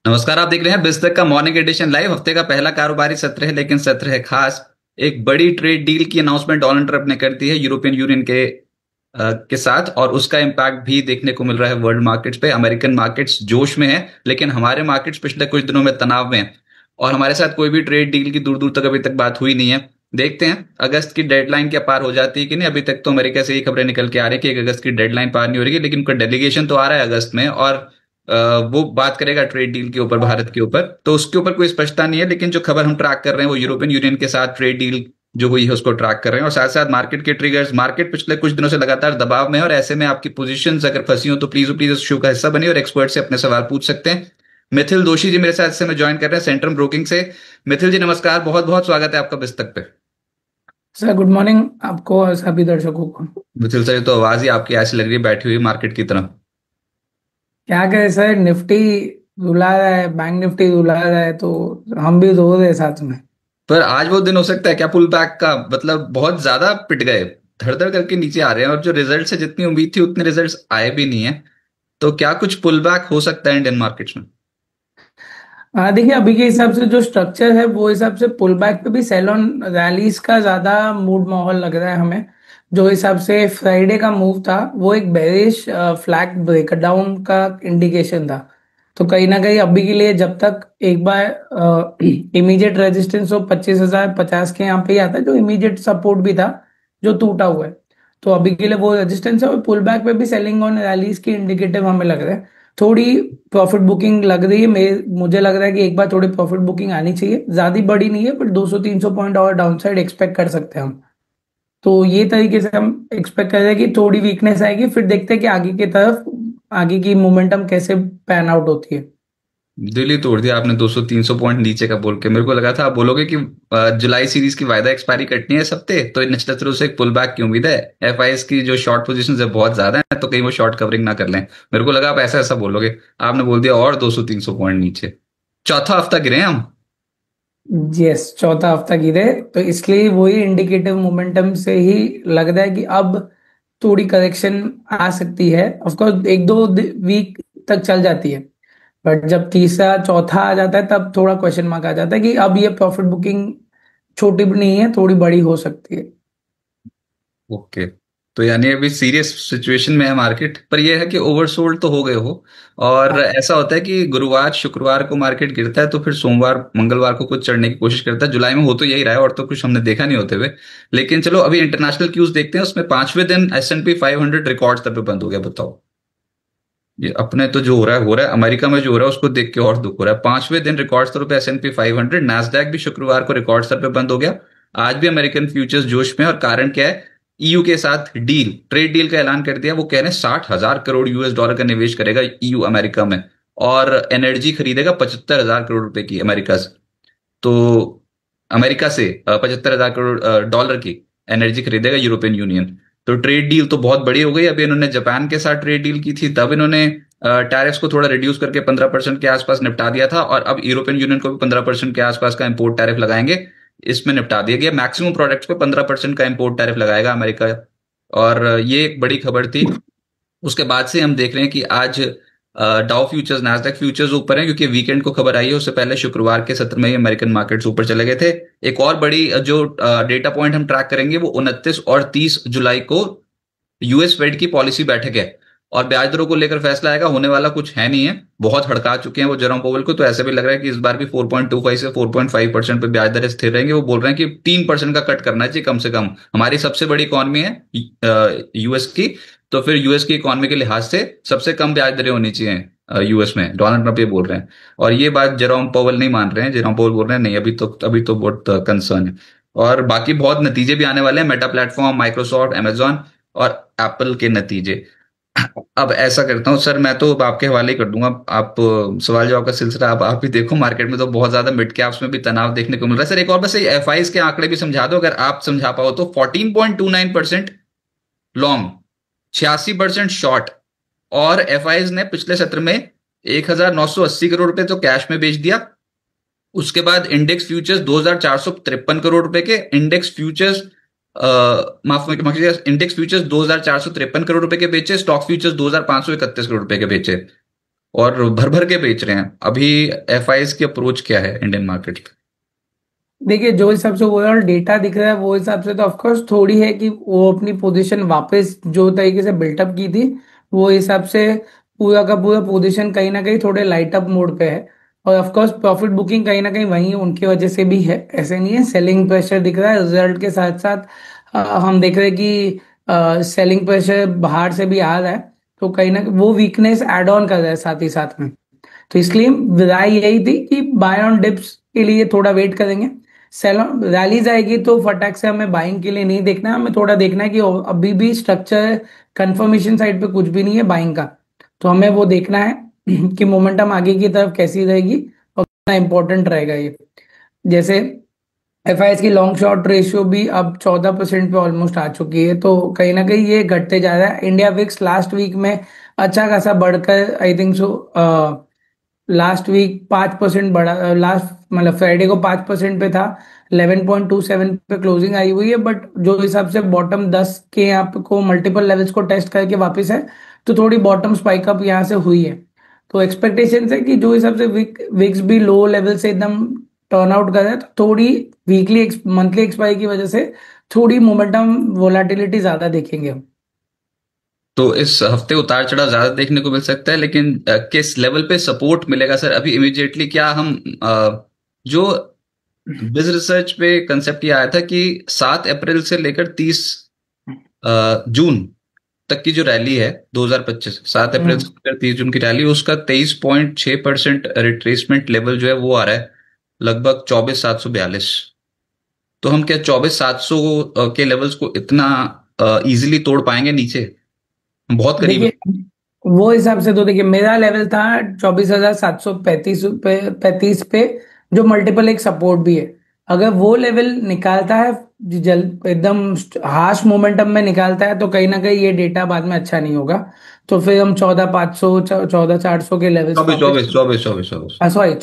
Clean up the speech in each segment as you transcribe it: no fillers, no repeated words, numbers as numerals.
नमस्कार। आप देख रहे हैं बिस्तक का मॉर्निंग एडिशन लाइव। हफ्ते का पहला कारोबारी सत्र है, लेकिन सत्र है खास। एक बड़ी ट्रेड डील की अनाउंसमेंट डोनाल्ड ट्रंप ने कर दी है यूरोपियन यूनियन के साथ, और उसका इम्पैक्ट भी देखने को मिल रहा है वर्ल्ड मार्केट्स पे। अमेरिकन मार्केट्स जोश में है, लेकिन हमारे मार्केट्स पिछले कुछ दिनों में तनाव में है, और हमारे साथ कोई भी ट्रेड डील की दूर दूर तक अभी तक बात हुई नहीं है। देखते हैं अगस्त की डेडलाइन क्या पार हो जाती है कि नहीं। अभी तक तो अमेरिका से ये खबरें निकल के आ रही है कि 1 अगस्त की डेडलाइन पार नहीं हो रही है, लेकिन उनका डेलीगेशन तो आ रहा है अगस्त में, और अ, वो बात करेगा ट्रेड डील के ऊपर, भारत के ऊपर। तो उसके ऊपर कोई स्पष्टता नहीं है, लेकिन जो खबर हम ट्रैक कर रहे हैं वो यूरोपियन यूनियन के साथ ट्रेड डील जो हुई है उसको ट्रैक कर रहे हैं, और साथ साथ मार्केट के ट्रिगर्स। मार्केट पिछले कुछ दिनों से लगातार दबाव में है, और ऐसे में आपकी पोजीशंस अगर फंसी हो तो प्लीज प्लीज इस शो का हिस्सा बनिए और एक्सपर्ट से अपने सवाल पूछ सकते हैं। मिथिल दोषी जी मेरे साथ से में ज्वाइन कर रहे हैं सेंट्रम ब्रोकिंग से। मिथिल जी नमस्कार, बहुत बहुत स्वागत है आपका बिस्तक पे। सर गुड मॉर्निंग आपको और सभी दर्शकों को। मिथिल सर, ये तो आवाज ही आपकी ऐसी लग रही है बैठी हुई मार्केट की तरह। क्या करें सर, निफ्टी रुला रहा है, बैंक निफ्टी रुला रहा है, तो हम भी रो रहे हैं साथ में। पर आज वो दिन हो सकता है क्या पुल बैक का? मतलब बहुत ज्यादा पिट गए, धड़ धड़ करके नीचे आ रहे हैं, और जो रिजल्ट से जितनी उम्मीद थी उतने रिजल्ट्स आए भी नहीं है। तो क्या कुछ पुल बैक हो सकता है इंडियन मार्केट्स में? देखिए, अभी के हिसाब से जो स्ट्रक्चर है वो हिसाब से पुल बैक पे भी सेल ऑन रैलीज का ज्यादा मूड माहौल लग रहा है हमें। जो हिसाब से फ्राइडे का मूव था वो एक बेरिश फ्लैग ब्रेकडाउन का इंडिकेशन था। तो कहीं ना कहीं अभी के लिए जब तक एक बार इमीडिएट रेजिस्टेंस हो 25,050 के यहाँ पे ही आता है, जो इमीडिएट सपोर्ट भी था जो टूटा हुआ है। तो अभी के लिए वो रेजिस्टेंस है, और पुल बैक पे भी सेलिंग ऑन रैलीज की इंडिकेटिव हमें लग रहा है। थोड़ी प्रॉफिट बुकिंग लग रही है, मुझे लग रहा है कि एक बार थोड़ी प्रॉफिट बुकिंग आनी चाहिए। ज्यादा बड़ी नहीं है, बट 200-300 पॉइंट और डाउनसाइड एक्सपेक्ट कर सकते हैं हम। तो ये तरीके से हम एक्सपेक्ट कर रहे हैं कि थोड़ी वीकनेस आएगी, फिर देखते हैं कि आगे की तरफ आगे की मोमेंटम कैसे पैन आउट होती है। दिल ही तोड़ दिया आपने 200-300 पॉइंट नीचे का बोल के। मेरे को लगा था आप बोलोगे कि जुलाई सीरीज की वायदा एक्सपायरी कटनी है इस हफ्ते, तो निचले तरह से एक पुल बैक की उम्मीद है। एफआईएस की जो शॉर्ट पोजीशन है बहुत ज्यादा है, तो कहीं वो शॉर्ट कवरिंग ना कर लें। मेरे को लगा आप ऐसा ऐसा बोलोगे। आपने बोल दिया और 200-300 पॉइंट नीचे। चौथा हफ्ता गिरे हैं हम। यस, चौथा हफ्ता गिरे। तो इसलिए वही इंडिकेटिव मोमेंटम से ही लग रहा है कि अब थोड़ी करेक्शन आ सकती है। ऑफ कोर्स एक दो वीक तक चल जाती है, बट जब तीसरा चौथा आ जाता है तब थोड़ा क्वेश्चन मार्क आ जाता है कि अब ये प्रॉफिट बुकिंग छोटी भी नहीं है, थोड़ी बड़ी हो सकती है। ओके। तो यानी अभी सीरियस सिचुएशन में है मार्केट, पर यह है कि ओवरसोल्ड तो हो गए हो। और हाँ। ऐसा होता है कि गुरुवार शुक्रवार को मार्केट गिरता है, तो फिर सोमवार मंगलवार को कुछ चढ़ने की कोशिश करता है। जुलाई में हो तो यही रहा है, और तो कुछ हमने देखा नहीं होते हुए। लेकिन चलो अभी इंटरनेशनल क्यूज देखते हैं। उसमें पांचवें दिन S&P 500 रिकॉर्ड स्तर पे बंद हो गया। बताओ, ये अपने तो जो हो रहा है अमेरिका में जो हो रहा है उसको देख के और दुख हो रहा है। पांचवें दिन रिकॉर्ड स्तर पे S&P 500, नैस्डैक भी शुक्रवार को रिकॉर्ड स्तर पे बंद हो गया। आज भी अमेरिकन फ्यूचर्स जोश में है, और कारण क्या है? ईयू के साथ डील, ट्रेड डील का ऐलान कर दिया। वो कह रहे हैं 60,000 करोड़ US डॉलर का निवेश करेगा ईयू अमेरिका में, और एनर्जी खरीदेगा 75,000 करोड़ रुपए की अमेरिका से। तो अमेरिका से 75,000 करोड़ डॉलर की एनर्जी खरीदेगा यूरोपियन यूनियन। तो ट्रेड डील तो बहुत बड़ी हो गई। अभी इन्होंने जापान के साथ ट्रेड डील की थी, तब इन्होंने टैरिफ्स को थोड़ा रिड्यूस करके 15% के आसपास निपटा दिया था, और अब यूरोपियन यूनियन को भी 15% के आसपास का इंपोर्ट टैरिफ लगाएंगे। इसमें निपटा दिया गया, मैक्सिमम प्रोडक्ट्स पे 15% का इंपोर्ट टैरिफ लगाएगा अमेरिका। और ये एक बड़ी खबर थी। उसके बाद से हम देख रहे हैं कि आज डाउ फ्यूचर्स, नैस्डैक फ्यूचर्स ऊपर हैं, क्योंकि वीकेंड को खबर आई है। उससे पहले शुक्रवार के सत्र में ही अमेरिकन मार्केट्स ऊपर चले गए थे। एक और बड़ी जो डेटा पॉइंट हम ट्रैक करेंगे वो 29 और 30 जुलाई को यूएस फेड की पॉलिसी बैठक है, और ब्याज दरों को लेकर फैसला आएगा। होने वाला कुछ है नहीं है, बहुत हड़का चुके हैं वो जेरोम पोवेल को। तो ऐसे भी लग रहा है कि इस बार भी 4.25 से 4.5% पे ब्याज दरें स्थिर रहेंगी। वो बोल रहे हैं कि 3% का कट करना चाहिए कम से कम। हमारी सबसे बड़ी इकॉनमी है यूएस की, तो फिर यूएस की इकॉनमी के लिहाज से सबसे कम ब्याज दरें होनी चाहिए यूएस में। डोनाल्ड ट्रंप ये बोल रहे हैं, और ये बात जेरोम पोवेल नहीं मान रहे हैं। जेरोम पोवेल बोल रहे हैं नहीं, अभी तो बहुत कंसर्न है। और बाकी बहुत नतीजे भी आने वाले हैं, मेटा प्लेटफॉर्म, माइक्रोसॉफ्ट, amazon और एप्पल के नतीजे। अब ऐसा करता हूँ सर, मैं तो अब आपके हवाले ही कर दूंगा। आप सवाल जवाब का सिलसिला आप ही देखो। मार्केट में तो बहुत ज्यादा मिड कैप्स में भी तनाव देखने को मिल रहा है। सर एक और बस एफआईज के आंकड़े भी समझा दो, अगर आप समझा पाओ तो। 14.29% लॉन्ग, 86% शॉर्ट, और एफआईज ने पिछले सत्र में 1,980 करोड़ रुपए तो कैश में बेच दिया। उसके बाद इंडेक्स फ्यूचर्स 2,453 करोड़ रुपए के, इंडेक्स फ्यूचर्स माफ कीजिएगा, इंडेक्स फ्यूचर्स 2,453 करोड़ रुपए के बेचे, स्टॉक फ्यूचर्स 2,531 करोड़ रुपए के बेचे। और भर भर के बेच रहे हैं। अभी एफआईज की अप्रोच क्या है इंडियन मार्केट पे? देखिए, जो हिसाब से ओवरऑल डेटा दिख रहा है वो हिसाब से तो ऑफकोर्स थोड़ी है कि वो अपनी पोजीशन वापस जो तरीके से बिल्टअप की थी, वो हिसाब से पूरा का पूरा पोजीशन कहीं ना कहीं थोड़े लाइट अप मोड पे है। और ऑफकोर्स प्रॉफिट बुकिंग कहीं ना कहीं वहीं उनकी वजह से भी है, ऐसे नहीं है। सेलिंग प्रेशर दिख रहा है रिजल्ट के साथ साथ। हम देख रहे हैं कि सेलिंग प्रेशर बाहर से भी आ रहा है, तो कहीं ना वो वीकनेस एड ऑन कर रहा है साथ ही साथ में। तो इसलिए राय यही थी कि बाय ऑन डिप्स के लिए थोड़ा वेट करेंगे। सेल रैलीज आएगी तो फटाक से हमें बाइंग के लिए नहीं देखना है, हमें थोड़ा देखना है कि अभी भी स्ट्रक्चर कंफर्मेशन साइड पे कुछ भी नहीं है बाइंग का। तो हमें वो देखना है कि मोमेंटम आगे की तरफ कैसी रहेगी और कितना इंपॉर्टेंट रहेगा ये। जैसे एफआईएस की लॉन्ग शॉर्ट रेशियो भी अब 14% पे ऑलमोस्ट आ चुकी है, तो कहीं ना कहीं ये घटते जा रहा है। इंडिया विक्स लास्ट वीक में अच्छा खासा बढ़कर I think so last week 5% बढ़ा, लास्ट मतलब फ्राइडे को 5% पे था। 11.27 पे क्लोजिंग आई हुई है, बट जो हिसाब से बॉटम 10 के आपको मल्टीपल लेवल्स को टेस्ट करके वापस है, तो थोड़ी बॉटम स्पाइक अप यहाँ से हुई है। तो एक्सपेक्टेशन है कि जो हिसाब से विक्स भी लो लेवल से एकदम टर्न आउट कर रहा है, तो थोड़ी वीकली मंथली एक्सपायरी की वजह से थोड़ी मोमेंटम वोलाटिलिटी ज्यादा देखेंगे हम। तो इस हफ्ते उतार चढ़ाव ज्यादा देखने को मिल सकता है, लेकिन किस लेवल पे सपोर्ट मिलेगा सर अभी इमीडिएटली? क्या हम जो बिज रिसर्च पे कंसेप्ट ये आया था कि 7 अप्रैल से लेकर 30 जून तक की जो रैली है 2025, 7 अप्रैल से हम्म। लेकर 30 जून की रैली, उसका 23.6% रिट्रेसमेंट लेवल जो है वो आ रहा है लगभग 24,742। तो हम क्या 24,700 के लेवल्स को इतना इजीली तोड़ पाएंगे नीचे? हम बहुत करीब है। देखिए, वो हिसाब से तो देखिए मेरा लेवल था 24,735 पे 35 पे, जो मल्टीपल एक सपोर्ट भी है। अगर वो लेवल निकालता है, जल एकदम हार्श मोमेंटम में निकालता है, तो कहीं ना कहीं ये डेटा बाद में अच्छा नहीं होगा। तो फिर हम 14,500 14,400 के लेवल्स चौबीस वापस, चौबीस चौबीस चौबीस चौबीस सॉरी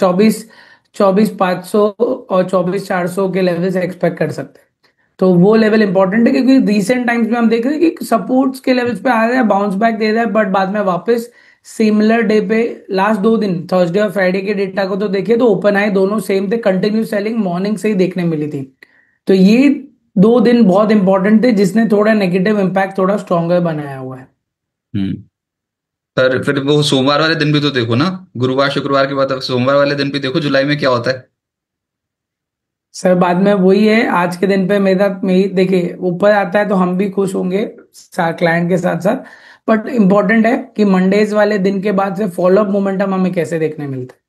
24,500 और 24,400 के लेवल्स एक्सपेक्ट कर सकते हैं। तो वो लेवल इंपॉर्टेंट है, क्योंकि रिसेंट टाइम्स में हम देख रहे हैं कि सपोर्ट्स के लेवल्स पे आ रहा है, बाउंस बैक दे रहा है, बट बाद में वापस सिमिलर डे पे लास्ट 2 दिन थर्सडे और फ्राइडे के डेटा को तो देखिए, तो ओपन आई दोनों सेम थे, कंटिन्यू सेलिंग मॉर्निंग से ही देखने मिली थी। तो ये 2 दिन बहुत इंपॉर्टेंट थे, जिसने थोड़ा नेगेटिव इम्पैक्ट थोड़ा स्ट्रॉन्गर बनाया हुआ है। हम्म। सर फिर वो सोमवार वाले दिन भी तो देखो ना, गुरुवार शुक्रवार के बाद अब सोमवार वाले दिन भी देखो जुलाई में क्या होता है। सर बाद में वही है, आज के दिन पे मेरा मेरी देखिए ऊपर आता है तो हम भी खुश होंगे क्लाइंट के साथ साथ। बट इंपॉर्टेंट है कि मंडेज वाले दिन के बाद से फॉलोअप मोमेंटम हमें कैसे देखने मिलता है।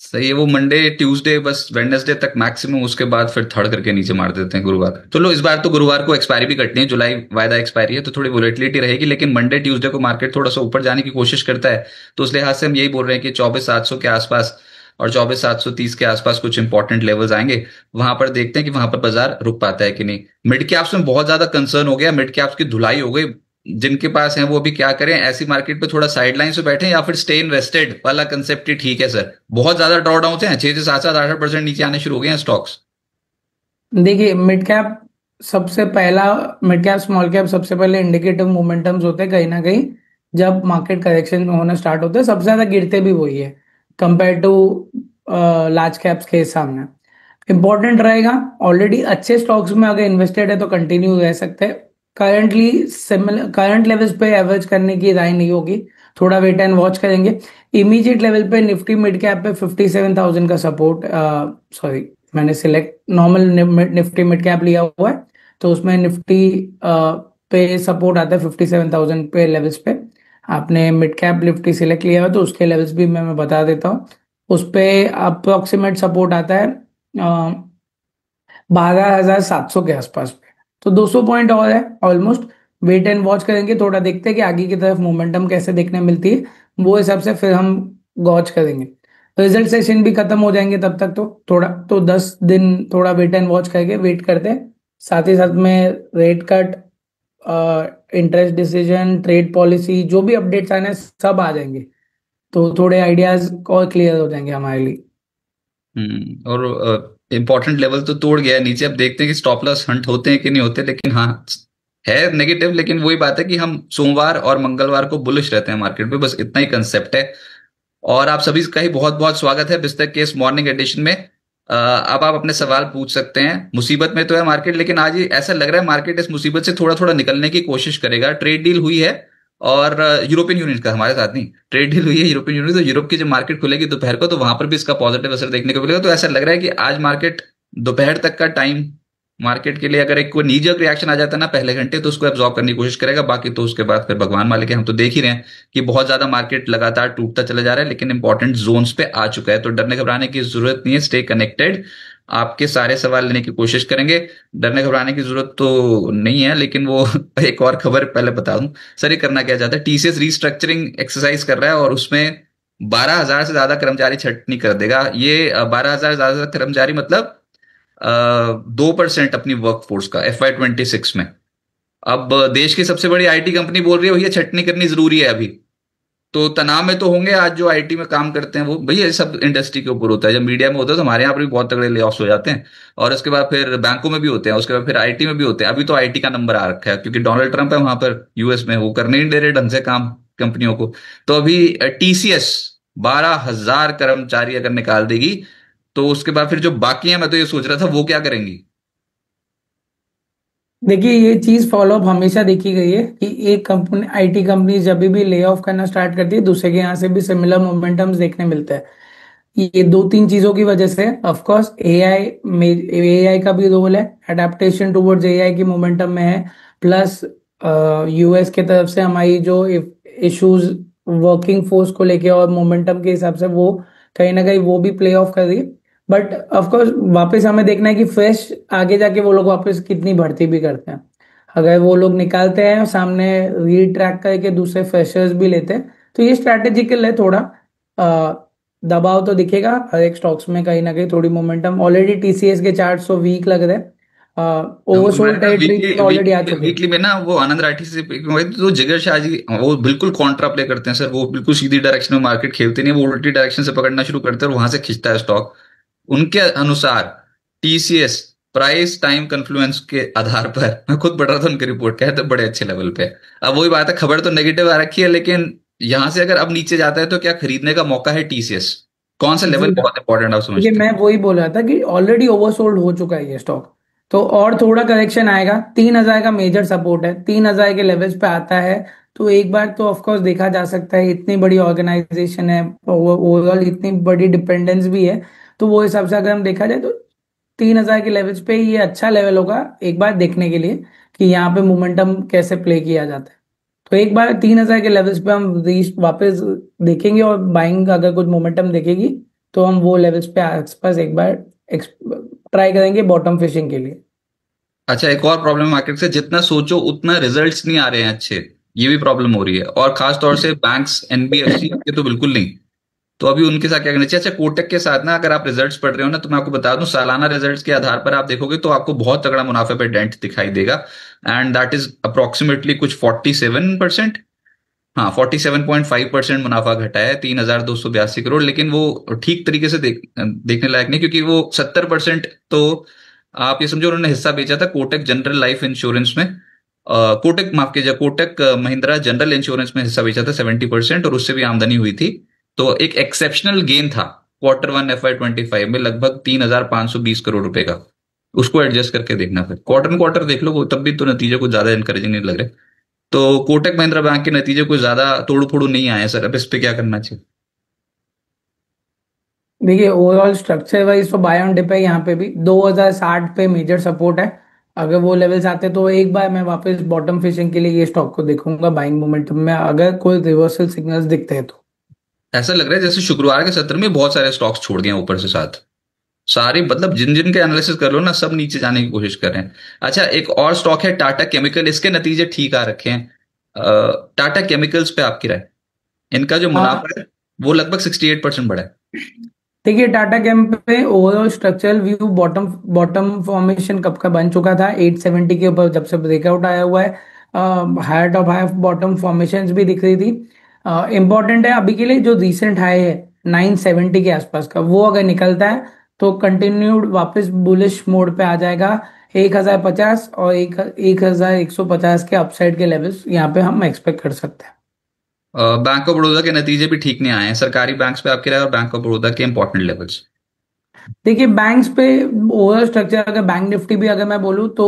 सही है, वो मंडे ट्यूसडे बस वेडनेसडे तक मैक्सिमम, उसके बाद फिर थर्ड करके नीचे मार देते हैं गुरुवार। चलो इस बार तो गुरुवार को एक्सपायरी भी कटनी है, जुलाई वायदा एक्सपायरी है, तो थोड़ी वोलेटिलिटी रहेगी, लेकिन मंडे ट्यूसडे को मार्केट थोड़ा सा ऊपर जाने की कोशिश करता है। तो उस लिहाज से हम यही बोल रहे हैं कि 24,700 के आसपास और 24,730 के आसपास कुछ इंपॉर्टेंट लेवल्स आएंगे। वहां पर देखते हैं कि वहां पर बाजार रुक पाता है कि नहीं। मिड कैप्स में बहुत ज्यादा कंसर्न हो गया, मिड कैप्स की धुलाई हो गई। जिनके पास है वो अभी क्या करें? ऐसी मार्केट पे थोड़ा साइडलाइन से बैठे या फिर स्टे इन्वेस्टेड वाला कंसेप्ट ही ठीक है सर? बहुत ज्यादा ड्रॉ डाउन हैं, 6 से 7 7 8 8% नीचे आने शुरू हो गए हैं स्टॉक्स। देखिए मिड कैप सबसे पहला, मिड कैप स्मॉल कैप सबसे पहले इंडिकेटिव मोमेंटम्स होते हैं कहीं ना कहीं। जब मार्केट करेक्शन में होना स्टार्ट होते हैं, सबसे ज्यादा गिरते भी वही है कंपेयर टू लार्ज कैप्स के सामने। इंपॉर्टेंट रहेगा, ऑलरेडी अच्छे स्टॉक्स में अगर इन्वेस्टेड है तो कंटिन्यू रह सकते हैं। करंटली सिमिलर करंट लेवल्स पे एवरेज करने की राय नहीं होगी, थोड़ा वेट एंड वॉच करेंगे। इमीडिएट लेवल पे निफ्टी मिड कैप पे 57,000 का सपोर्ट, सॉरी मैंने select normal Nifty mid cap लिया हुआ है, तो उसमें निफ्टी पे सपोर्ट आता है 57,000 पे लेवल्स पे। आपने मिड कैप निफ्टी सिलेक्ट लिया हुआ तो उसके लेवल्स भी मैं बता देता हूँ। उस पे अप्रोक्सीमेट सपोर्ट आता है 12,700 के आसपास पे। तो 200 पॉइंट और है ऑलमोस्ट। वेट एंड वॉच करेंगे, थोड़ा देखते हैं कि आगे की तरफ मोमेंटम कैसे देखने मिलती है, वो हिसाब से फिर हम गॉच करेंगे। रिजल्ट सेशन भी खत्म हो जाएंगे तब तक, तो थोड़ा तो 10 दिन थोड़ा वेट एंड वॉच करके वेट करते हैं। साथ ही साथ में rate cut, interest decision, trade policy, जो भी अपडेट्स आने हैं, सब आ जाएंगे। तो थोड़े आइडियाज और क्लियर हो जाएंगे हमारे लिए। और इम्पोर्टेंट लेवल तो तोड़ गया है नीचे, अब देखते हैं कि स्टॉप लॉस हंट होते हैं कि नहीं होते, लेकिन हाँ है नेगेटिव, लेकिन वही बात है कि हम सोमवार और मंगलवार को बुलिश रहते हैं मार्केट पे, बस इतना ही कंसेप्ट है। और आप सभी का ही बहुत बहुत स्वागत है बिस्तर के इस मॉर्निंग एडिशन में। अब आप अपने सवाल पूछ सकते हैं। मुसीबत में तो है मार्केट, लेकिन आज ये ऐसा लग रहा है मार्केट इस मुसीबत से थोड़ा थोड़ा निकलने की कोशिश करेगा। ट्रेड डील हुई है, और यूरोपियन यूनियन का, हमारे साथ नहीं, ट्रेड डील हुई है यूरोपियन यूनियन, तो यूरोप की जब मार्केट खुलेगी दोपहर को, तो वहां पर भी इसका पॉजिटिव असर देखने को मिलेगा। तो ऐसा लग रहा है कि आज मार्केट दोपहर तक का टाइम मार्केट के लिए, अगर एक कोई नीजक रिएक्शन आ जाता है ना पहले घंटे, तो उसको एब्जॉर्ब करने की कोशिश करेगा। बाकी तो उसके बाद फिर भगवान मालिक है। हम तो देख ही रहे हैं कि बहुत ज्यादा मार्केट लगातार टूटता चला जा रहा है, लेकिन इंपॉर्टेंट जोन्स पे आ चुका है। तो डरने घबराने की जरूरत नहीं है, स्टे कनेक्टेड। आपके सारे सवाल लेने की कोशिश करेंगे। डरने घबराने की जरूरत तो नहीं है, लेकिन वो एक और खबर पहले बता दूं। सर, ये करना क्या चाहता है, टीसीएस रीस्ट्रक्चरिंग एक्सरसाइज कर रहा है, और उसमें 12,000 से ज्यादा कर्मचारी छटनी कर देगा। ये 12,000 से ज्यादा कर्मचारी मतलब 2% अपनी वर्कफोर्स का FY 26 में। अब देश की सबसे बड़ी आईटी कंपनी बोल रही है भैया छटनी करनी जरूरी है अभी। तो तनाव में तो होंगे आज जो आईटी में काम करते हैं वो, भैया ये सब इंडस्ट्री के ऊपर होता है। जब मीडिया में होता है तो हमारे यहाँ पर भी बहुत तगड़े ले ऑफ्स हो जाते हैं, और उसके बाद फिर बैंकों में भी होते हैं, उसके बाद फिर आईटी में भी होते हैं। अभी तो आईटी का नंबर आ रखा है क्योंकि डोनाल्ड ट्रंप है वहां पर यूएस में, वो करने ही नहीं दे रहे ढंग से काम कंपनियों को। तो अभी टीसीएस 12,000 कर्मचारी अगर निकाल देगी, तो उसके बाद फिर जो बाकी है, मैं तो ये सोच रहा था वो क्या करेंगी। देखिए, ये चीज फॉलो अप हमेशा देखी गई है कि एक कंपनी, आईटी कंपनी जब भी ले ऑफ करना स्टार्ट करती है, दूसरे के यहाँ से भी सिमिलर मोमेंटम्स देखने मिलते हैं। ये दो तीन चीजों की वजह से, ऑफ कोर्स एआई में, एआई का भी रोल है, अडेप्टेशन टुवर्ड्स एआई की मोमेंटम में है। प्लस यूएस के तरफ से हमारी जो इश्यूज वर्किंग फोर्स को लेके और मोमेंटम के हिसाब से, वो कहीं ना कहीं वो भी प्ले ऑफ कर रही है। बट ऑफ कोर्स वापस हमें देखना है कि फ्रेश आगे जाके वो लोग वापस कितनी भर्ती भी करते हैं। अगर वो लोग निकालते हैं सामने, रीट्रैक करके दूसरे फ्रेशर्स भी लेते हैं, तो ये स्ट्रैटेजिकल है थोड़ा। दबाव तो दिखेगा हर एक स्टॉक्स में, कहीं ना कहीं थोड़ी मोमेंटम। ऑलरेडी टीसीएस के चार्ट तो वीक लग रहे हैं, ओवरसोल्ड टेरिटरी वीकली ऑलरेडी आ चुके हैं। वीकली में ना वो आनंद राठी से तो जिगर शाह जी वो बिल्कुल कॉन्ट्रा प्ले करते हैं सर। वो बिल्कुल सीधी डायरेक्शन में मार्केट खेलते नहीं, वो उल्टी डायरेक्शन से पकड़ना शुरू करते हैं और वहां से खींचता है स्टॉक। उनके अनुसार टीसीएस प्राइस टाइम कन्फ्लुएंस के आधार पर, मैं खुद पढ़ रहा था उनकी रिपोर्ट, कहते बड़े अच्छे लेवल पे। अब वही बात है, खबर तो नेगेटिव आ रखी है, लेकिन यहां से अगर अब नीचे जाता है तो क्या खरीदने का मौका है टीसीएस? कौन सा लेवल जी हाँ। बहुत इंपॉर्टेंट आप देखिए, समझते हैं? मैं वही बोल रहा था कि ऑलरेडी ओवरसोल्ड हो चुका है ये स्टॉक। तो और थोड़ा करेक्शन आएगा, 3,000 का मेजर सपोर्ट है, 3,000 के लेवल्स पे आता है तो एक बार तो ऑफ कोर्स देखा जा सकता है। इतनी बड़ी ऑर्गेनाइजेशन है, ओवरऑल इतनी बड़ी डिपेंडेंस भी है, तो वो हिसाब से अगर हम देखा जाए तो 3,000 के लेवल्स पे ये अच्छा लेवल होगा एक बार देखने के लिए कि यहाँ पे मोमेंटम कैसे प्ले किया जाता है। तो एक बार 3,000 के लेवल्स पे हम रीच वापस देखेंगे, और बाइंग अगर कुछ मोमेंटम देखेगी तो हम वो लेवल्स पे आसपास एक बार ट्राई करेंगे बॉटम फिशिंग के लिए। अच्छा, एक और प्रॉब्लम मार्केट से, जितना सोचो उतना रिजल्ट्स नहीं आ रहे हैं अच्छे। ये भी प्रॉब्लम हो रही है, और खास तौर से बैंक्स एनबीएफसी के तो बिल्कुल नहीं। तो अभी उनके साथ क्या करना चाहिए? अच्छा, कोटक के साथ ना अगर आप रिजल्ट्स पढ़ रहे हो ना, तो मैं आपको बता दूं, सालाना रिजल्ट्स के आधार पर आप देखोगे तो आपको बहुत तगड़ा मुनाफे पे डेंट दिखाई देगा। एंड दैट इज अप्रोक्सीमेटली कुछ 47%। हाँ, 47.5% मुनाफा घटा है, 3,282 करोड़। लेकिन वो ठीक तरीके से देखने लायक नहीं, क्योंकि वो 70% तो आप ये समझो उन्होंने हिस्सा बेचा था कोटक जनरल लाइफ इंश्योरेंस में। कोटक, माफ कीजिए, कोटक महिंद्रा जनरल इंश्योरेंस में हिस्सा बेचा था 70%, और उससे भी आमदनी हुई थी। तो एक एक्सेप्शनल गेन था Q1 FY 25 में, लगभग 3,520 करोड़ रुपए का। उसको एडजस्ट करके देखना, फिर क्वार्टर क्वार्टर देख लो, वो तब भी तो नतीजे कुछ ज्यादा इंकरेजिंग नहीं लग रहे। तो कोटक महिंद्रा बैंक के नतीजे कुछ ज्यादा तोड़ फोड़ नहीं आए सर। अब इस पे क्या करना चाहिए? देखिए, ओवरऑल स्ट्रक्चर वाइज तो बाय ऑन डिप है, यहाँ पे भी 2,060 पे मेजर सपोर्ट है। अगर वो लेवल्स आते तो एक बार मैं वापस बॉटम फिशिंग के लिए ये स्टॉक को देखूंगा बाइंग मोमेंटम में, अगर कोई रिवर्सल सिग्नल्स दिखते हैं तो। ऐसा लग रहा है जैसे शुक्रवार के सत्र में बहुत सारे स्टॉक्स छोड़ दिए ऊपर से साथ। सारी मतलब जिन जिन के एनालिसिस कर लो ना, सब नीचे जाने की कोशिश कर रहे हैं। अच्छा, एक और स्टॉक है टाटा केमिकल, इसके नतीजे ठीक आ रखे हैं। टाटा केमिकल्स पे आपकी राय? इनका जो हाँ, मुनाफा है वो लगभग 68% बढ़ा है। देखिए, टाटा केम पे overall structural view bottom bottom formation कब का बन चुका था, 870 के ऊपर जब से ब्रेकआउट आया हुआ है। Higher top high bottom formation भी दिख रही थी। इंपॉर्टेंट है अभी के लिए जो रिसेंट हाई है 970 के आसपास का, वो अगर निकलता है तो कंटिन्यूड वापस बुलिश मोड पे आ जाएगा। 1050 और 1150 के अपसाइड के लेवल्स यहाँ पे हम एक्सपेक्ट कर सकते हैं। बैंक ऑफ बड़ौदा के नतीजे भी ठीक नहीं आए हैं सरकारी बैंक्स पे, आपके राय और बैंक ऑफ बड़ौदा के इंपॉर्टेंट लेवल्स। देखिए बैंक्स पे ओवरऑल स्ट्रक्चर, अगर बैंक निफ्टी भी अगर मैं बोलूँ तो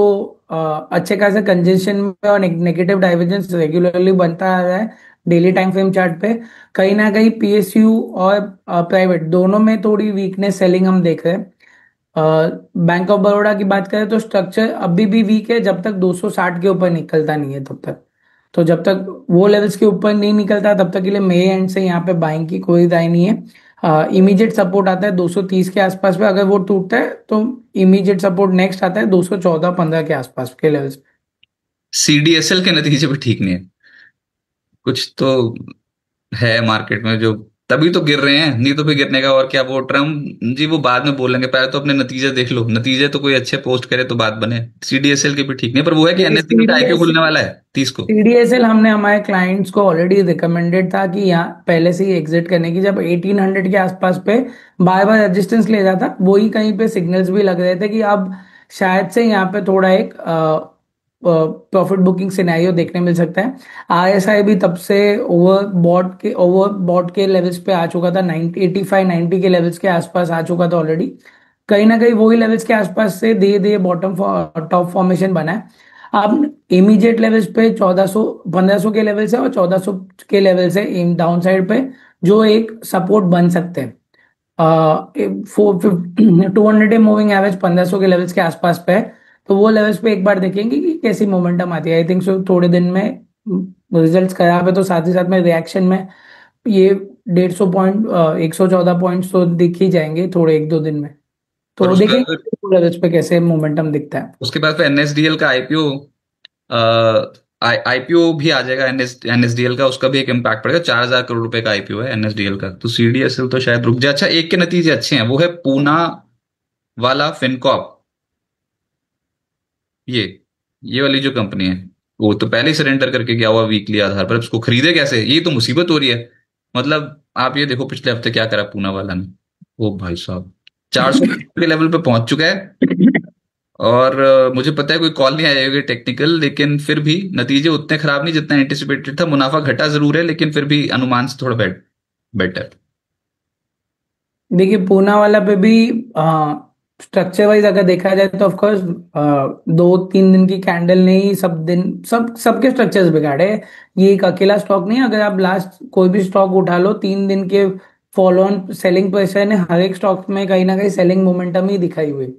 अच्छे खासे कंजेशन में और नेगेटिव डाइवर्जेंस रेगुलरली बनता आ रहा है डेली टाइम फ्रेम चार्ट पे। कहीं ना कहीं पीएसयू और प्राइवेट दोनों में थोड़ी वीकनेस सेलिंग हम देख रहे हैं। बैंक ऑफ बड़ौदा की बात करें तो स्ट्रक्चर अभी भी वीक है, जब तक 260 के ऊपर निकलता नहीं है तब तक। तो जब तक वो लेवल्स के ऊपर नहीं निकलता तब तक के लिए मेरे एंड से यहाँ पे बाइंग की कोई राय नहीं है। इमीडिएट सपोर्ट आता है 230 के आसपास पे, अगर वो टूटता है तो इमीडिएट सपोर्ट नेक्स्ट आता है 214-15 के आसपास के लेवल्स। सीडीएसएल के नतीजे भी ठीक नहीं है, कुछ तो है मार्केट में जो, तभी तो गिर रहे हैं, नहीं तो फिर गिरने का और क्या। वो ट्रम्प जी वो बाद में बोलेंगे, पहले तो अपने नतीजे देख लो, नतीजे तो कोई अच्छे पोस्ट करे तो बात बने। सीडीएसएल के भी ठीक नहीं, पर वो है कि एनएसडीएल का आईपीओ सीडीएस खुलने वाला है 30 को। सीडीएसएल हमने हमारे क्लाइंट्स को ऑलरेडी रिकमेंडेड था कि यहाँ पहले से ही एग्जिट करने की, जब 1800 के आसपास पे बार बार रेजिस्टेंस ले रहा था, वही कहीं पे सिग्नल्स भी लग रहे थे कि अब शायद से यहाँ पे थोड़ा एक प्रॉफिट बुकिंग सिनेरियो देखने मिल सकता है। आरएसआई भी तब से ओवर बॉट के लेवल्स पे आ चुका था, 85-90 के लेवल्स के आसपास आ चुका था ऑलरेडी। कहीं ना कहीं वही लेवल्स के आसपास से धीरे धीरे बॉटम टॉप फॉर्मेशन बना है। अब इमीडिएट लेवल्स पे 1400 1500 के लेवल से और 1400 के लेवल से डाउन साइड पे जो एक सपोर्ट बन सकते हैं। 200 मूविंग एवरेज 1500 के लेवल्स के आसपास पे है, तो वो लेवल्स पे एक बार देखेंगे कि कैसी मोमेंटम आती है। आई थिंक सो थोड़े दिन में रिजल्ट्स खराब है तो साथ ही साथ में रिएक्शन में ये 150 पॉइंट 114 पॉइंट्स तो दिख ही जाएंगे थोड़े एक दो दिन में। और तो उसके देखेंगे बाद लेवल्स पे कैसे मोमेंटम दिखता है। उसके बाद फिर एनएसडीएल का आईपीओ, आईपीओ भी आ जाएगा एनएसडीएल का, उसका भी एक इम्पैक्ट पड़ेगा। 4000 करोड़ रुपए का आईपीओ है एनएसडीएल का, तो सीडीएसएल तो शायद रुक जाए। अच्छा, एक के नतीजे अच्छे हैं, वो है पूना वाला फिनकॉप। ये ये वाली जो कंपनी है, वो तो पहले ही सरेंडर करके गया हुआ वीकली आधार पर, अब उसको खरीदे कैसे, ये तो मुसीबत हो रही है। मतलब आप ये देखो पिछले हफ्ते क्या करा पूना वाला ने। ओ भाई साहब, 400 के लेवल पे पहुंच चुका है। और मुझे पता है कोई कॉल नहीं आई होगी टेक्निकल, लेकिन फिर भी नतीजे उतने खराब नहीं जितना एंटिसिपेटेड था। मुनाफा घटा जरूर है, लेकिन फिर भी अनुमान से थोड़ा बेटर। देखिए पूना वाला पे भी स्ट्रक्चर वाइज अगर देखा जाए तो ऑफकोर्स 2-3 दिन की कैंडल ने ही सब दिन सबके स्ट्रक्चर्स बिगाड़े। ये एक अकेला स्टॉक नहीं है, अगर आप लास्ट कोई भी स्टॉक उठा लो 3 दिन के फॉलो ऑन सेलिंग प्रेशर ने हर एक स्टॉक में कहीं ना कहीं सेलिंग मोमेंटम ही दिखाई हुई।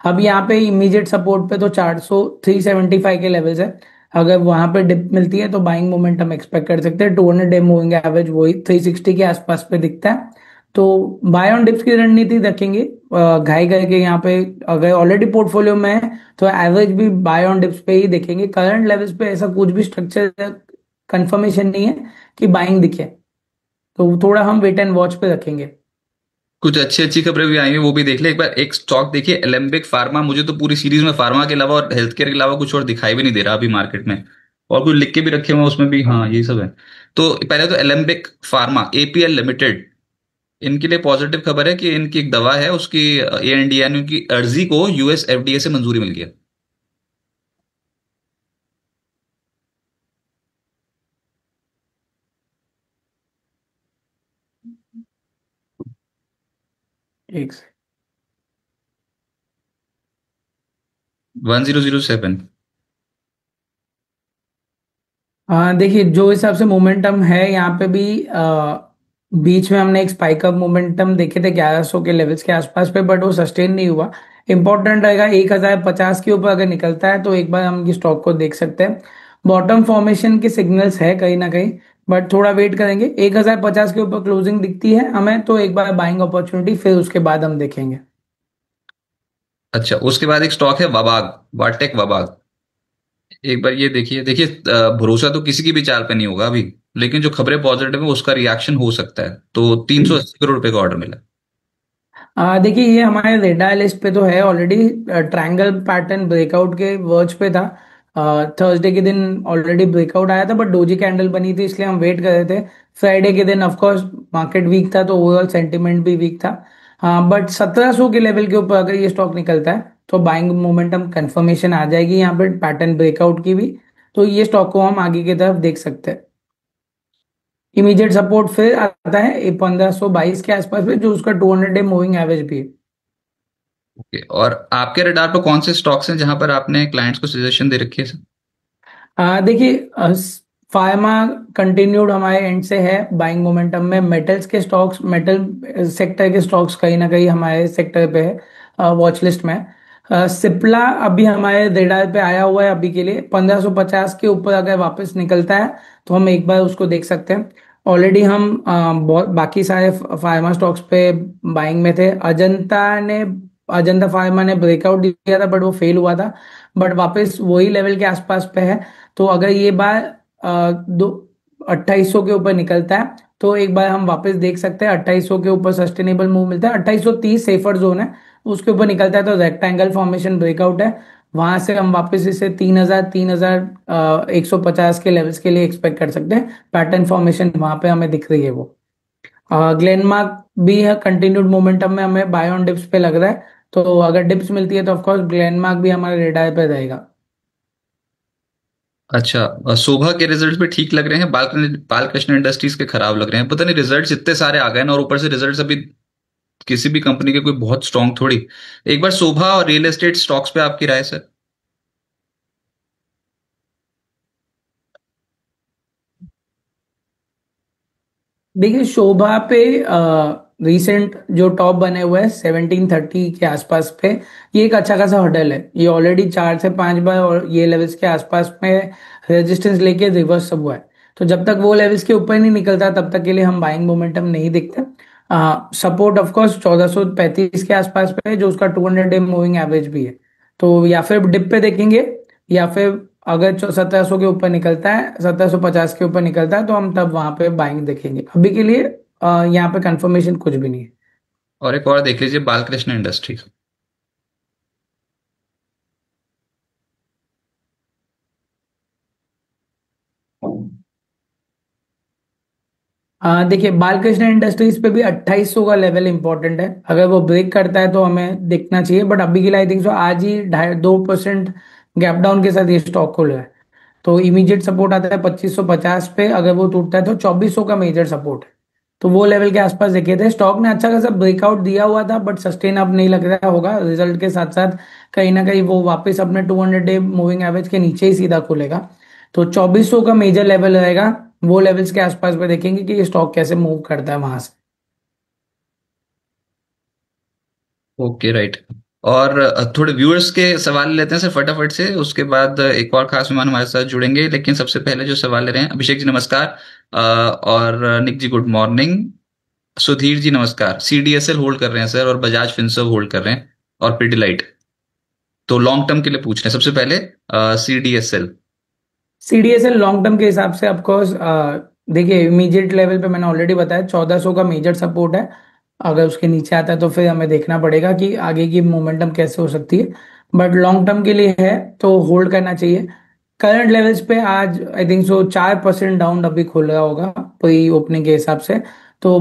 अब यहाँ पे इमीडिएट सपोर्ट पे तो 375 के लेवल्स है, अगर वहां पे डिप मिलती है तो बाइंग मोमेंटम एक्सपेक्ट कर सकते हैं। 200 डे मूविंग एवरेज वही 360 के आसपास पे दिखता है, तो बाय ऑन डिप्स की रणनीति रखेंगे। घाई करके यहाँ पे अगर ऑलरेडी पोर्टफोलियो में है तो एवरेज भी बाय ऑन डिप्स पे ही देखेंगे। करंट लेवल्स पे ऐसा कुछ भी स्ट्रक्चर कंफर्मेशन नहीं है कि बाइंग दिखे, तो थोड़ा हम वेट एंड वॉच पे रखेंगे। कुछ अच्छी अच्छी खबरें भी आई हैं, वो भी देख ले एक बार। एक स्टॉक देखिए एलेम्बिक फार्मा, मुझे तो पूरी सीरीज में फार्मा के अलावा और हेल्थ केयर के अलावा कुछ और दिखाई भी नहीं दे रहा अभी मार्केट में। और कुछ लिख के भी रखे हुए हैं उसमें भी, हाँ यही सब है। तो पहले तो एलेम्बिक फार्मा एपीएल लिमिटेड, इनके लिए पॉजिटिव खबर है कि इनकी एक दवा है उसकी एएनडीए यानी उनकी अर्जी को यूएस एफडीए से मंजूरी मिल गया। ठीक से 1007। हाँ देखिए जो हिसाब से मोमेंटम है यहाँ पे भी बीच में हमने एक स्पाइक अप मोमेंटम देखे थे 1100 के लेवल्स के आसपास पे, बट वो सस्टेन नहीं हुआ। इंपॉर्टेंट रहेगा 1050 के ऊपर अगर निकलता है तो एक बार हम ये स्टॉक को देख सकते हैं। बॉटम फॉर्मेशन के सिग्नल्स है कहीं ना कहीं, बट थोड़ा वेट करेंगे। 1050 के ऊपर क्लोजिंग दिखती है हमें तो एक बार बाइंग अपॉर्चुनिटी, फिर उसके बाद हम देखेंगे। अच्छा, उसके बाद एक स्टॉक है वबाग, वाटेक वबाग। एक बार ये देखिए देखिए, भरोसा तो किसी की भी चाल पे नहीं होगा अभी, लेकिन जो खबरें पॉजिटिव है उसका रिएक्शन हो सकता है। तो 380 करोड़ रुपए का ऑर्डर मिला। देखिए ये हमारे रेडार लिस्ट पे तो है ऑलरेडी। ट्रायंगल पैटर्न ब्रेकआउट के वर्ज पे था, थर्सडे के दिन ऑलरेडी ब्रेकआउट आया था, बट डोजी कैंडल बनी थी इसलिए हम वेट कर रहे थे। फ्राइडे के दिन ऑफ कोर्स मार्केट वीक था तो ओवरऑल सेंटिमेंट भी वीक था। हाँ बट 1700 के लेवल के ऊपर अगर ये स्टॉक निकलता है तो बाइंग मोमेंटम कंफर्मेशन आ जाएगी यहाँ पे पैटर्न ब्रेकआउट की भी। तो ये स्टॉक को हम आगे की तरफ देख सकते हैं। इमीडिएट सपोर्ट फिर आता है 1522 के आसपास में, जो उसका 200 डे मूविंग एवरेज भी है। ओके, और आपके रडार पर कौन से स्टॉक्स हैं जहां पर आपने क्लाइंट्स को सजेशन दे रखी है सर? देखिए, फार्मा कंटिन्यूड हमारे एंड से है बाइंग मोमेंटम में। मेटल्स के स्टॉक्स, मेटल सेक्टर के स्टॉक्स कहीं ना कहीं हमारे सेक्टर पे है, वॉच लिस्ट में। सिप्ला अभी हमारे रेडार पे आया हुआ है अभी के लिए। 1550 के ऊपर अगर वापस निकलता है तो हम एक बार उसको देख सकते हैं। ऑलरेडी हम बहुत बाकी सारे फार्मा स्टॉक्स पे बाइंग में थे। अजंता फार्मा ने ब्रेकआउट दिया था, बट वो फेल हुआ था। बट वापस वही लेवल के आसपास पे है। तो अगर ये बार दो 2800 के ऊपर निकलता है तो एक बार हम वापस देख सकते हैं। 2800 के ऊपर सस्टेनेबल मूव मिलता है। 2830 सेफर जोन है, उसके ऊपर निकलता है तो रेक्टेंगल फॉर्मेशन ब्रेकआउट है। वहां से हम वापस इसे 3150 के लेवल्स के लिए एक्सपेक्ट कर सकते हैं। पैटर्न फॉर्मेशन वहां पे हमें दिख रही है वो। ग्लेनमार्क भी है कंटिन्यूड मोमेंटम में, हमें बाय ऑन डिप्स पे लग रहा है। तो अगर डिप्स मिलती है तो ऑफकोर्स ग्लेनमार्क भी हमारे रेडार पे रहेगा। अच्छा, शोभा के रिजल्ट्स भी ठीक लग रहे हैं, बालकृष्ण इंडस्ट्रीज के खराब लग रहे हैं। पता नहीं रिजल्ट्स इतने सारे आ गए ना, और ऊपर से रिजल्ट्स अभी किसी भी कंपनी के कोई बहुत स्ट्रांग थोड़ी। एक बार शोभा और रियल एस्टेट स्टॉक्स पे आपकी राय सर? देखिए, शोभा पे रिसेंट जो टॉप बने हुए हैं 1730 के आसपास पे, ये एक अच्छा खासा हर्डल है। ये ऑलरेडी 4 से 5 बार और ये लेवल्स के आसपास में रेजिस्टेंस लेके रिवर्स सब हुआ है। तो जब तक वो लेवल्स के ऊपर नहीं निकलता तब तक के लिए हम बाइंग मोमेंटम नहीं देखते। सपोर्ट ऑफ कोर्स 1435 के आसपास पे है, जो उसका 200 डे मूविंग एवरेज भी है। तो या फिर डिप पे देखेंगे, या फिर अगर 1700 के ऊपर निकलता है, 1750 के ऊपर निकलता है, तो हम तब वहां पे बाइंग देखेंगे। अभी के लिए यहाँ पे कंफर्मेशन कुछ भी नहीं है। और एक और देख लीजिए, बालकृष्ण इंडस्ट्रीज। देखिए, बालकृष्ण इंडस्ट्रीज पे भी 2800 का लेवल इंपॉर्टेंट है। अगर वो ब्रेक करता है तो हमें देखना चाहिए, बट अभी के लिए आई थिंक सो आज ही 2% गैप डाउन के साथ ये स्टॉक खुला है। तो इमीडिएट सपोर्ट आता है 2550 पे। अगर वो टूटता है तो 2400 का मेजर सपोर्ट है। तो वो लेवल के आसपास देखे थे। स्टॉक ने अच्छा खासा ब्रेकआउट दिया हुआ था, बट सस्टेन अब नहीं लग रहा होगा रिजल्ट के साथ साथ। कहीं ना कहीं वो वापस अपने 200 डे मूविंग एवरेज के नीचे ही सीधा खुलेगा। तो 2400 का मेजर लेवल रहेगा। वो लेवल्स के आसपास में देखेंगे कि ये स्टॉक कैसे मूव करता है वहां से। Okay, right. और थोड़े व्यूअर्स के सवाल लेते हैं सर फटाफट से, उसके बाद एक और खास मेहमान हमारे साथ जुड़ेंगे। लेकिन सबसे पहले जो सवाल ले रहे हैं, अभिषेक जी नमस्कार। और निक जी गुड मॉर्निंग। सुधीर जी नमस्कार। सीडीएसएल होल्ड कर रहे हैं सर, और बजाज फिंसर्व होल्ड कर रहे हैं, और पिडिलाइट। तो लॉन्ग टर्म के लिए पूछ रहे हैं सबसे पहले। सीडीएसएल। सीडीएसएल लॉन्ग टर्म के हिसाब से ऑफकोर्स, देखिए इमीडिएट लेवल पे मैंने ऑलरेडी बताया 1400 का मेजर सपोर्ट है। अगर उसके नीचे आता है तो फिर हमें देखना पड़ेगा कि आगे की मोमेंटम कैसे हो सकती है। बट लॉन्ग टर्म के लिए है तो होल्ड करना चाहिए। करंट लेवल्स पे आज आई थिंक सो 4% डाउन अभी खुल रहा होगा प्री ओपनिंग के हिसाब से। तो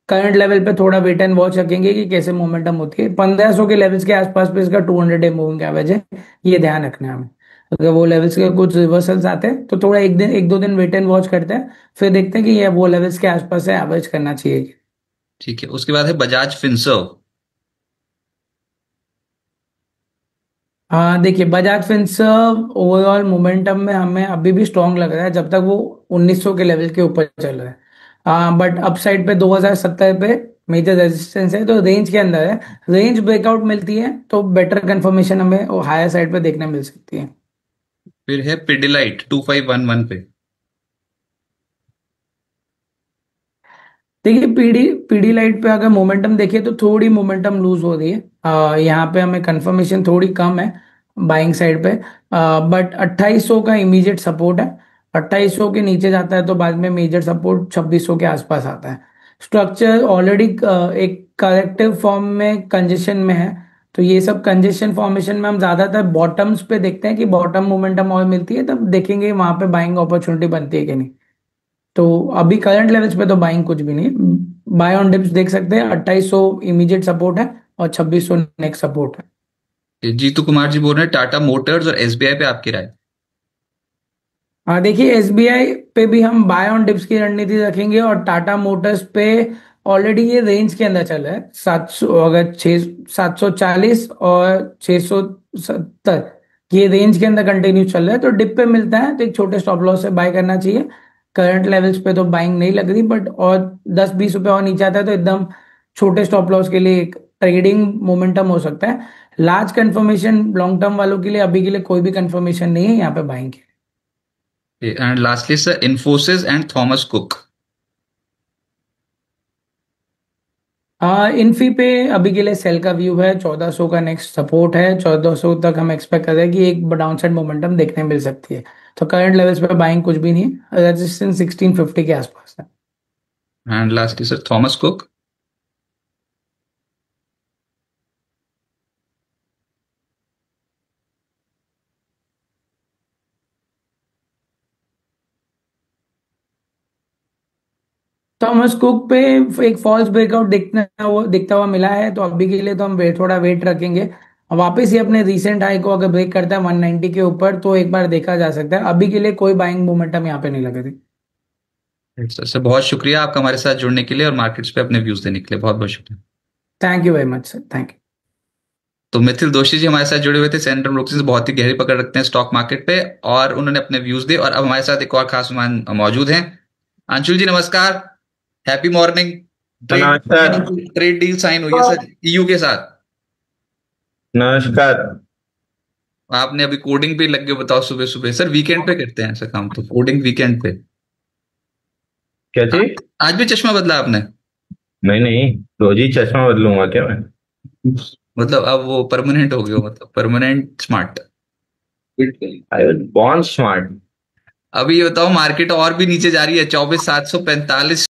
करंट लेवल पे थोड़ा वेट एंड वॉच रखेंगे कि कैसे मोमेंटम होती है। 1500 के लेवल्स के आसपास पे इसका 200 डे मूविंग एवरेज है, ये ध्यान रखना है हमें। अगर वो लेवल्स के कुछ रिवर्सल्स आते हैं तो थोड़ा एक दो दिन वेट एंड वॉच करते हैं, फिर देखते हैं कि ये वो लेवल्स के आसपास है एवरेज करना चाहिए। ठीक है, उसके बाद है बजाज फिंसर्व। हाँ, देखिए बजाज फिंसर्व ओवरऑल मोमेंटम में हमें अभी भी स्ट्रांग लग रहा है जब तक वो 1900 के लेवल के ऊपर चल रहा है। बट अपसाइड पे 2070 पे मेजर रेजिस्टेंस है, तो रेंज के अंदर है। रेंज ब्रेकआउट मिलती है तो बेटर कंफर्मेशन हमें हायर साइड पे देखने मिल सकती है। फिर है पिडिलाइट 2511 पे। देखिए, पीडी लाइट पे अगर मोमेंटम देखिए तो थोड़ी मोमेंटम लूज हो रही है। यहाँ पे हमें कंफर्मेशन थोड़ी कम है बाइंग साइड पे। बट 2800 का इमीडिएट सपोर्ट है। 2800 के नीचे जाता है तो बाद में मेजर सपोर्ट 2600 के आसपास आता है। स्ट्रक्चर ऑलरेडी एक करेक्टिव फॉर्म में कंजेशन में है। तो ये सब कंजेशन फॉर्मेशन में हम ज्यादातर बॉटम्स पे देखते हैं कि बॉटम मोमेंटम और मिलती है, तब देखेंगे वहां पे बाइंग अपॉर्चुनिटी बनती है कि नहीं। तो अभी करंट लेवल्स पे तो बाइंग कुछ भी नहीं। बाय ऑन डिप्स देख सकते हैं। 2800 इमीडिएट सपोर्ट है और 2600 नेक्स्ट सपोर्ट है। जीतू कुमार जी बोल रहे हैं टाटा मोटर्स और एसबीआई पे आपकी राय। हाँ देखिए, एसबीआई पे भी हम बाय ऑन डिप्स की रणनीति रखेंगे, और टाटा मोटर्स पे ऑलरेडी ये रेंज के अंदर चल रहा है, 700, अगर 740 और 670, ये रेंज के अंदर कंटिन्यू चल रहा है, तो डिप पे मिलता है तो एक छोटे स्टॉप लॉस से बाय करना चाहिए। करंट लेवल्स पे तो बाइंग नहीं लग रही, बट और 10-20 रुपए और नीचे आता है तो एकदम छोटे स्टॉप लॉस के लिए एक ट्रेडिंग मोमेंटम हो सकता है। लार्ज कंफर्मेशन लॉन्ग टर्म वालों के लिए अभी के लिए कोई भी कंफर्मेशन नहीं है यहाँ पे बाइंग की। And lastly sir, Infosys and Thomas cook. Infy पे अभी के लिए सेल का व्यू है, 1400 का नेक्स्ट सपोर्ट है, 1400 तक हम एक्सपेक्ट कर रहे हैं कि एक डाउन साइड मोमेंटम देखने मिल सकती है। तो करंट लेवल्स पे बाइंग कुछ भी नहीं है, रेजिस्टेंस 1650 के आसपास है। And lastly sir, Thomas cook. Thomas cook पे एक फॉल्स ब्रेकआउट दिखता हुआ मिला है, तो अभी के लिए तो हम थोड़ा वेट रखेंगे। और वापस ही अपने रीसेंट हाई को अगर ब्रेक करता है 190 के ऊपर, तो एक बार देखा जा सकता है। अभी के लिए कोई बाइंग मोमेंटम यहाँ पे नहीं लग रही। सर सर, बहुत शुक्रिया आपका हमारे साथ जुड़ने के लिए और मार्केट्स पे अपने व्यूज देने के लिए, बहुत बहुत शुक्रिया। Thank you very much sir, thank you. तो मिथिल दोषी जी हमारे साथ जुड़े हुए थे, सेंट्रल ब्रोकिंग से बहुत ही गहरी पकड़ रखते हैं स्टॉक मार्केट पे, और उन्होंने अपने व्यूज दिए। और अब हमारे साथ एक और खास मेहमान मौजूद हैं। अंशुल जी नमस्कार, हैप्पी मॉर्निंग। ट्रेड नमस्कार। ट्रेड डील साइन हुई है सर ईयू के साथ। नमस्कार। आपने अभी कोडिंग पे लग गए, बताओ सुबह सुबह। सर वीकेंड पे करते हैं ऐसा काम, तो कोडिंग वीकेंड पे। क्या आ- चीज? आज भी चश्मा बदला आपने? नहीं नहीं, रोज ही चश्मा बदलूंगा क्या मैं? मतलब अब वो परमानेंट हो गया, मतलब permanent smart. I was born smart. अभी ये बताओ, मार्केट और भी नीचे जा रही है, 24,745